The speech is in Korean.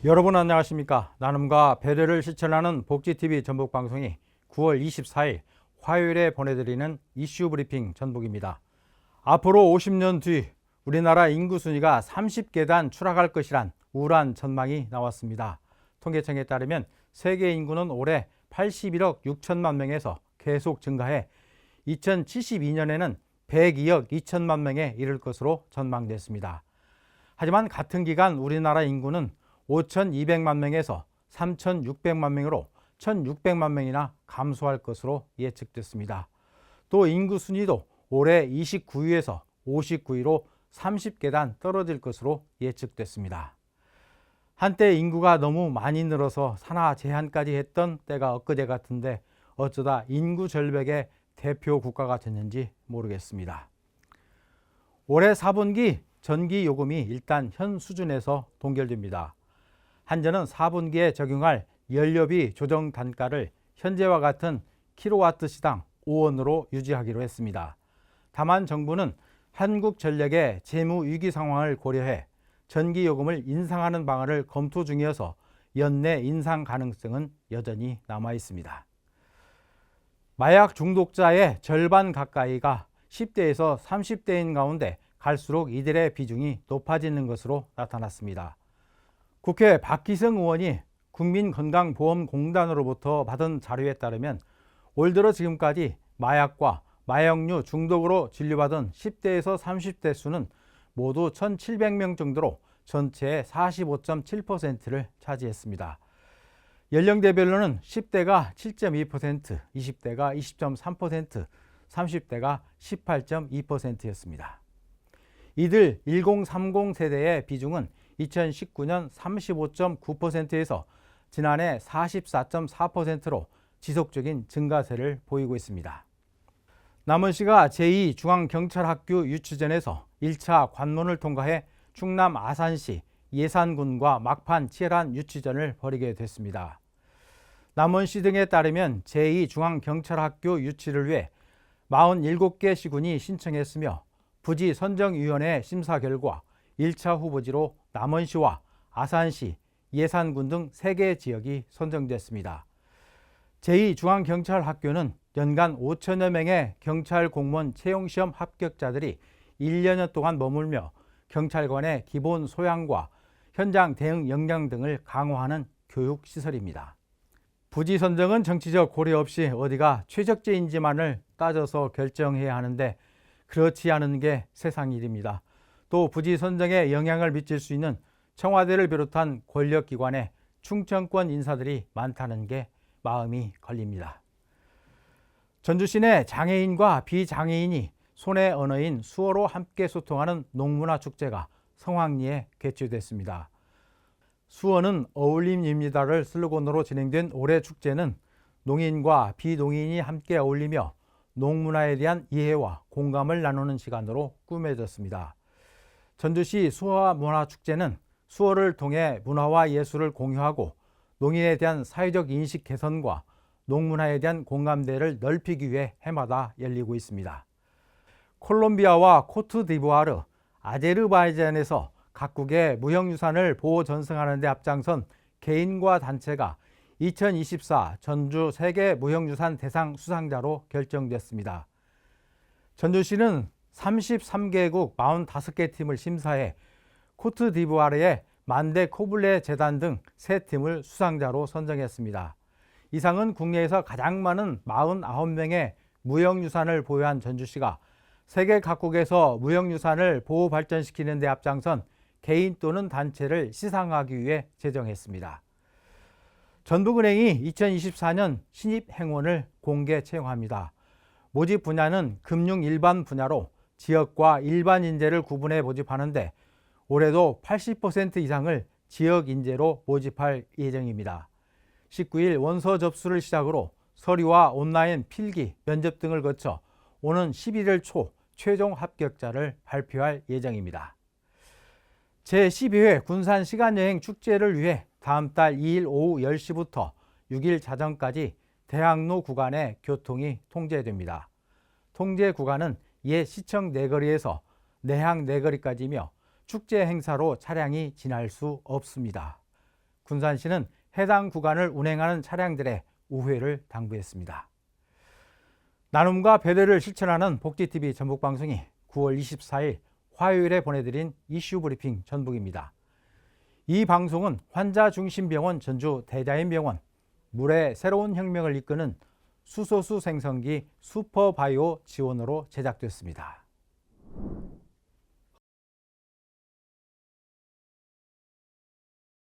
여러분 안녕하십니까. 나눔과 배려를 실천하는 복지TV 전북방송이 9월 24일 화요일에 보내드리는 이슈 브리핑 전북입니다. 앞으로 50년 뒤 우리나라 인구 순위가 30계단 추락할 것이란 우울한 전망이 나왔습니다. 통계청에 따르면 세계 인구는 올해 81억 6천만 명에서 계속 증가해 2072년에는 102억 2천만 명에 이를 것으로 전망됐습니다. 하지만 같은 기간 우리나라 인구는 5,200만 명에서 3,600만 명으로 1,600만 명이나 감소할 것으로 예측됐습니다. 또 인구 순위도 올해 29위에서 59위로 30계단 떨어질 것으로 예측됐습니다. 한때 인구가 너무 많이 늘어서 산하 제한까지 했던 때가 엊그제 같은데 어쩌다 인구 절벽의 대표 국가가 됐는지 모르겠습니다. 올해 4분기 전기 요금이 일단 현 수준에서 동결됩니다. 한전은 4분기에 적용할 연료비 조정 단가를 현재와 같은 킬로와트 시당 5원으로 유지하기로 했습니다. 다만 정부는 한국전력의 재무 위기 상황을 고려해 전기 요금을 인상하는 방안을 검토 중이어서 연내 인상 가능성은 여전히 남아 있습니다. 마약 중독자의 절반 가까이가 10대에서 30대인 가운데 갈수록 이들의 비중이 높아지는 것으로 나타났습니다. 국회 박기성 의원이 국민건강보험공단으로부터 받은 자료에 따르면 올 들어 지금까지 마약과 마약류 중독으로 진료받은 10대에서 30대 수는 모두 1,700명 정도로 전체의 45.7%를 차지했습니다. 연령대별로는 10대가 7.2%, 20대가 20.3%, 30대가 18.2%였습니다. 이들 1030 세대의 비중은 2019년 35.9%에서 지난해 44.4%로 지속적인 증가세를 보이고 있습니다. 남원시가 제2중앙경찰학교 유치전에서 1차 관문을 통과해 충남 아산시 예산군과 막판 치열한 유치전을 벌이게 됐습니다. 남원시 등에 따르면 제2중앙경찰학교 유치를 위해 47개 시군이 신청했으며 부지 선정위원회 심사 결과 1차 후보지로 남원시와 아산시, 예산군 등 3개 지역이 선정됐습니다. 제2중앙경찰학교는 연간 5천여 명의 경찰 공무원 채용시험 합격자들이 1년여 동안 머물며 경찰관의 기본 소양과 현장 대응 역량 등을 강화하는 교육시설입니다. 부지 선정은 정치적 고려 없이 어디가 최적지인지만을 따져서 결정해야 하는데 그렇지 않은 게 세상 일입니다. 또 부지 선정에 영향을 미칠 수 있는 청와대를 비롯한 권력기관에 충청권 인사들이 많다는 게 마음이 걸립니다. 전주시 내 장애인과 비장애인이 손의 언어인 수어로 함께 소통하는 농문화축제가 성황리에 개최됐습니다. 수어는 어울림입니다를 슬로건으로 진행된 올해 축제는 농인과 비농인이 함께 어울리며 농문화에 대한 이해와 공감을 나누는 시간으로 꾸며졌습니다. 전주시 수어문화축제는 수어를 통해 문화와 예술을 공유하고 농인에 대한 사회적 인식 개선과 농문화에 대한 공감대를 넓히기 위해 해마다 열리고 있습니다. 콜롬비아와 코트디부아르, 아제르바이잔에서 각국의 무형유산을 보호 전승하는 데 앞장선 개인과 단체가 2024 전주 세계 무형유산 대상 수상자로 결정됐습니다. 전주시는 33개국 45개 팀을 심사해 코트디부아르의 만데 코블레 재단 등 3팀을 수상자로 선정했습니다. 이 상은 국내에서 가장 많은 49명의 무형유산을 보유한 전주시가 세계 각국에서 무형유산을 보호 발전시키는 데 앞장선 개인 또는 단체를 시상하기 위해 제정했습니다. 전북은행이 2024년 신입 행원을 공개 채용합니다. 모집 분야는 금융 일반 분야로 지역과 일반 인재를 구분해 모집하는데 올해도 80% 이상을 지역 인재로 모집할 예정입니다. 19일 원서 접수를 시작으로 서류와 온라인 필기, 면접 등을 거쳐 오는 11월 초 최종 합격자를 발표할 예정입니다. 제12회 군산 시간여행 축제를 위해 다음 달 2일 오후 10시부터 6일 자정까지 대학로 구간의 교통이 통제됩니다. 통제 구간은 옛 시청 내거리에서 내항 내거리까지며 축제 행사로 차량이 지날 수 없습니다. 군산시는 해당 구간을 운행하는 차량들의 우회를 당부했습니다. 나눔과 배려를 실천하는 복지TV 전북방송이 9월 24일 화요일에 보내드린 이슈 브리핑 전북입니다. 이 방송은 환자중심병원 전주 대자연병원, 물의 새로운 혁명을 이끄는 수소수 생성기 슈퍼바이오 지원으로 제작됐습니다.